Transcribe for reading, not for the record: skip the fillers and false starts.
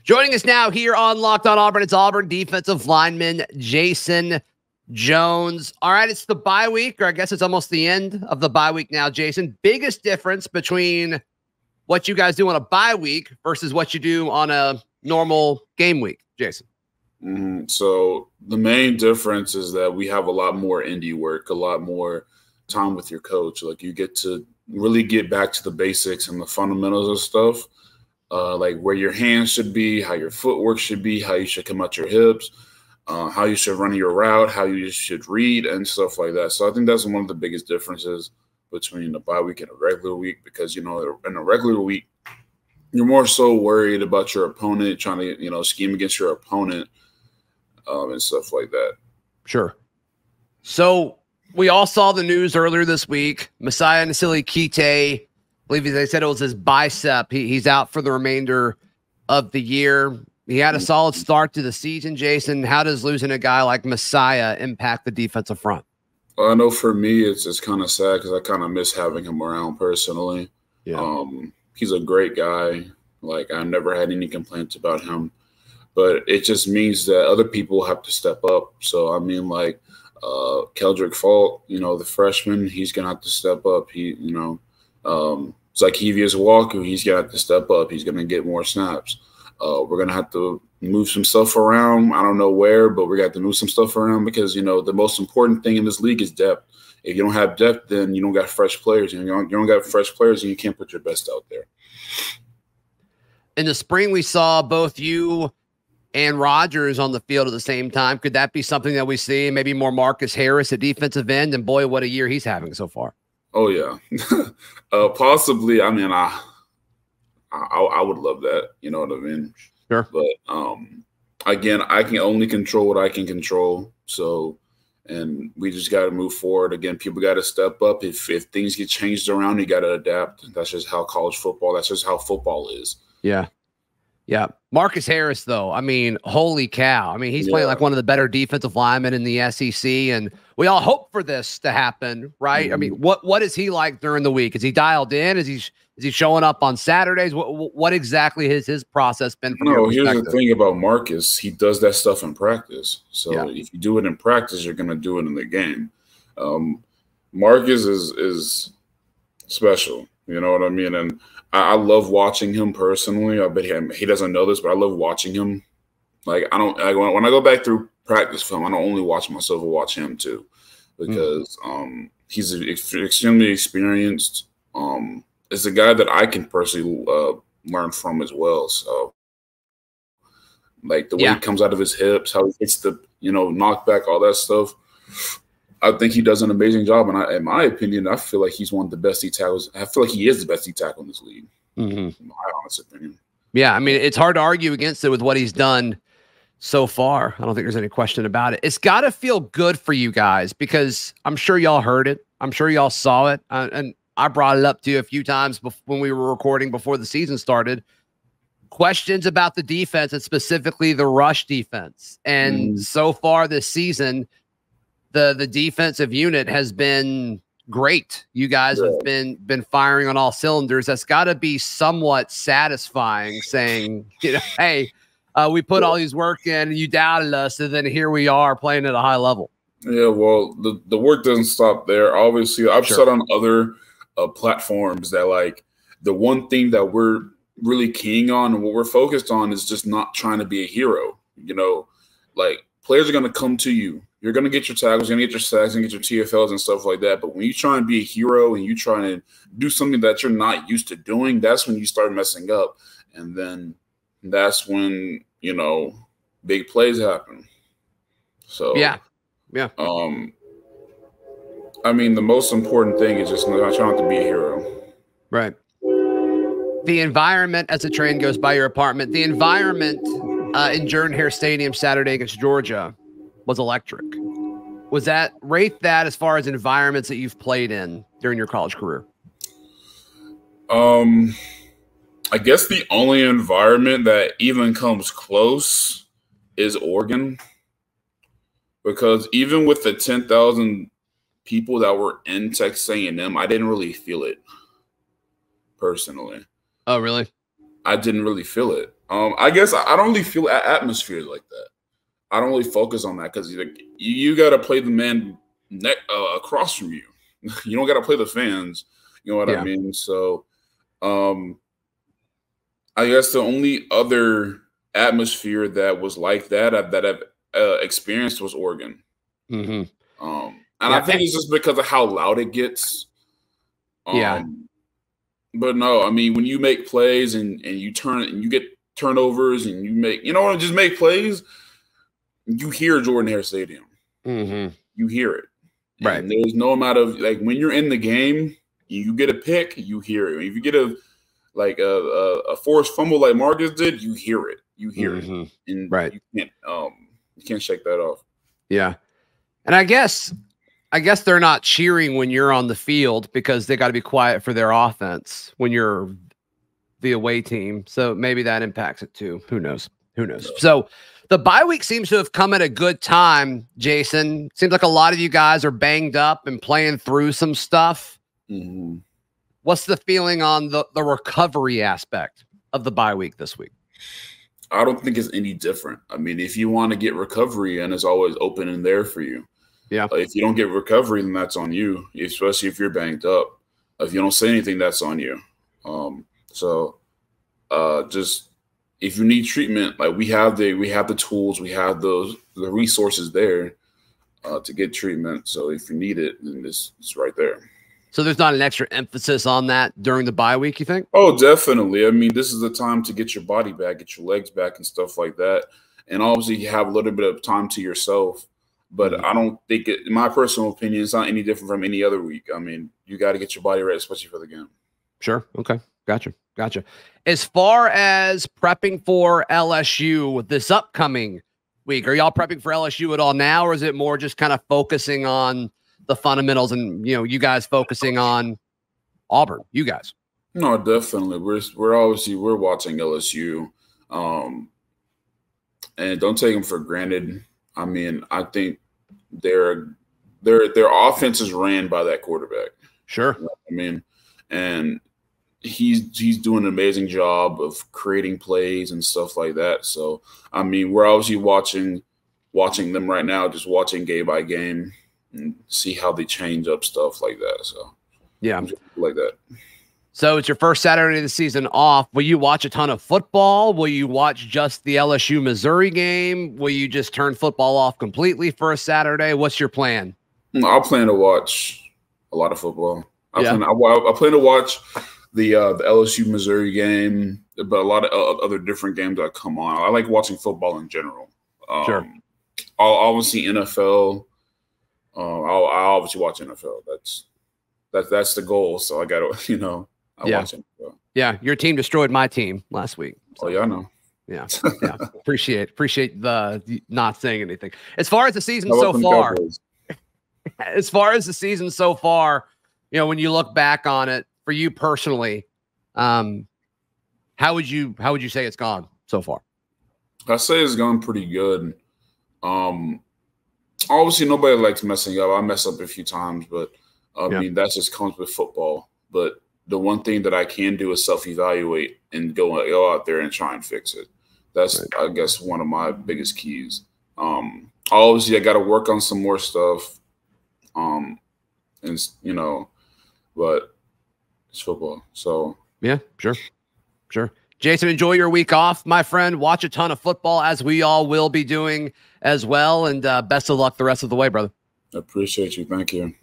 Joining us now here on Locked On Auburn, it's Auburn defensive lineman Jayson Jones. All right, it's the bye week, or I guess it's almost the end of the bye week now, Jayson. Biggest difference between what you guys do on a bye week versus what you do on a normal game week, Jayson? So the main difference is that we have a lot more indie work, a lot more time with your coach. Like, you get to really get back to the basics and the fundamentals of stuff. Like where your hands should be, how your footwork should be, how you should come out your hips, how you should run your route, how you should read, and stuff like that. So I think that's one of the biggest differences between the bye week and a regular week, because, you know, in a regular week, you're more so worried about your opponent, trying to, you know, scheme against your opponent and stuff like that. Sure. So we all saw the news earlier this week. Mosiah Nasili-Kite, I believe they said it was his bicep. He's out for the remainder of the year. He had a solid start to the season, Jayson. How does losing a guy like Mosiah impact the defensive front? I know for me, it's kind of sad because I kind of miss having him around personally. Yeah. He's a great guy. Like, I never had any complaints about him. But it just means that other people have to step up. So, I mean, like, Keldrick Faulk, you know, the freshman, he's going to have to step up. It's like Kevius Walker, he's going to have to step up. He's going to get more snaps. We're going to have to move some stuff around. I don't know where, but we're going to have to move some stuff around because, you know, the most important thing in this league is depth. If you don't have depth, then you don't got fresh players. And you don't got fresh players, and you can't put your best out there. In the spring, we saw both you and Rodgers on the field at the same time. Could that be something that we see? Maybe more Marcus Harris at defensive end? And boy, what a year he's having so far. Oh, yeah. Possibly. I mean, I would love that. You know what I mean? Sure. But again, I can only control what I can control. So, and we just got to move forward. Again, people got to step up. If things get changed around, you got to adapt. That's just how college football. That's just how football is. Yeah. Yeah. Marcus Harris, though, I mean, holy cow. I mean, he's playing like one of the better defensive linemen in the SEC, and we all hope for this to happen, right? I mean, what is he like during the week? Is he dialed in? Is he showing up on Saturdays? What exactly has his process been from your perspective? Here's the thing about Marcus. He does that stuff in practice. So if you do it in practice, you're going to do it in the game. Marcus is special. You know what I mean? And I love watching him personally. I bet he doesn't know this, but I love watching him. Like, when I go back through practice film, I don't only watch myself, I watch him too, because he's extremely experienced. It's a guy that I can personally learn from as well. So, like, the way he comes out of his hips, how he hits the, knockback, all that stuff. I think he does an amazing job, and in my opinion, I feel like he's one of the best D tackles. I feel like he is the best D tackle in this league. In my honest opinion. Yeah, I mean, it's hard to argue against it with what he's done so far. I don't think there's any question about it. It's got to feel good for you guys, because I'm sure y'all heard it. I'm sure y'all saw it, and I brought it up to you a few times when we were recording before the season started. Questions about the defense, and specifically the rush defense. And so far this season, the defensive unit has been great. You guys have been firing on all cylinders. That's got to be somewhat satisfying, saying, hey, we put all these work in, and you doubted us, and then here we are playing at a high level. Yeah, well, the work doesn't stop there. Obviously, I've said on other platforms that, like, the one thing that we're really keying on and what we're focused on is just not trying to be a hero. Like, players are going to come to you. You're going to get your tackles, you're going to get your sacks, and get your TFLs and stuff like that. But when you try and be a hero and you try to do something that you're not used to doing, that's when you start messing up. And then that's when, big plays happen. So, yeah. I mean, the most important thing is just not trying to be a hero. Right. The environment, as the train goes by your apartment, the environment in Jordan-Hare Stadium Saturday against Georgia was electric. Rate that as far as environments that you've played in during your college career? I guess the only environment that even comes close is Oregon, because even with the 10,000 people that were in Texas A&M, I didn't really feel it personally. Oh, really? I didn't really feel it. I guess I don't really feel atmosphere like that. I don't really focus on that because you got to play the man across from you. You don't got to play the fans. You know what I mean? So I guess the only other atmosphere that was like that I've experienced was Oregon. Mm-hmm. And I think it's just because of how loud it gets. But no, I mean, when you make plays and you get turnovers and just make plays, you hear Jordan-Hare Stadium. Mm-hmm. You hear it. Right. And there's no amount of when you're in the game, you get a pick, you hear it. If you get a forced fumble like Marcus did, you hear it. You hear it. And you can't shake that off. Yeah. And I guess they're not cheering when you're on the field because they got to be quiet for their offense when you're the away team. So maybe that impacts it too. Who knows? No. So the bye week seems to have come at a good time, Jayson. Seems like a lot of you guys are banged up and playing through some stuff. Mm-hmm. What's the feeling on the recovery aspect of the bye week this week? I don't think it's any different. I mean, if you want to get recovery, and it's always open in there for you. Yeah. If you don't get recovery, then that's on you, especially if you're banged up. If you don't say anything, that's on you. Just if you need treatment, like we have the tools, we have the resources there to get treatment. So if you need it, then it's right there. So there's not an extra emphasis on that during the bye week, you think? Oh, definitely. I mean, this is the time to get your body back, get your legs back and stuff like that. And obviously you have a little bit of time to yourself. But I don't think in my personal opinion, it's not any different from any other week. I mean, you got to get your body ready, especially for the game. Sure. Okay. Gotcha. As far as prepping for LSU this upcoming week, are y'all prepping for LSU at all now, or is it more just kind of focusing on the fundamentals and, you guys focusing on Auburn, you guys? No, definitely. We're watching LSU. And don't take them for granted. I mean, I think their offense is ran by that quarterback. Sure. You know what I mean, and he's doing an amazing job of creating plays and stuff like that. So, I mean, we're obviously watching them right now, just watching game by game and see how they change up stuff like that. So, yeah, like that. So it's your first Saturday of the season off. Will you watch a ton of football? Will you watch just the LSU Missouri game? Will you just turn football off completely for a Saturday? What's your plan? I plan to watch a lot of football. I plan to watch the LSU Missouri game, but a lot of other different games that come on. I like watching football in general. Sure. I'll obviously NFL. I'll obviously watch NFL. That's the goal. So I got to, watch it. Yeah, your team destroyed my team last week. So. Oh yeah, I know. Yeah. Appreciate the not saying anything. As far as the season so far, when you look back on it for you personally, how would you say it's gone so far? I say it's gone pretty good. Obviously nobody likes messing up. I mess up a few times, but I mean that just comes with football. But the one thing that I can do is self-evaluate and go out there and try and fix it. That's, I guess, one of my biggest keys. Obviously, I got to work on some more stuff, but it's football. So yeah, sure. Jayson, enjoy your week off, my friend. Watch a ton of football, as we all will be doing as well. And best of luck the rest of the way, brother. I appreciate you. Thank you.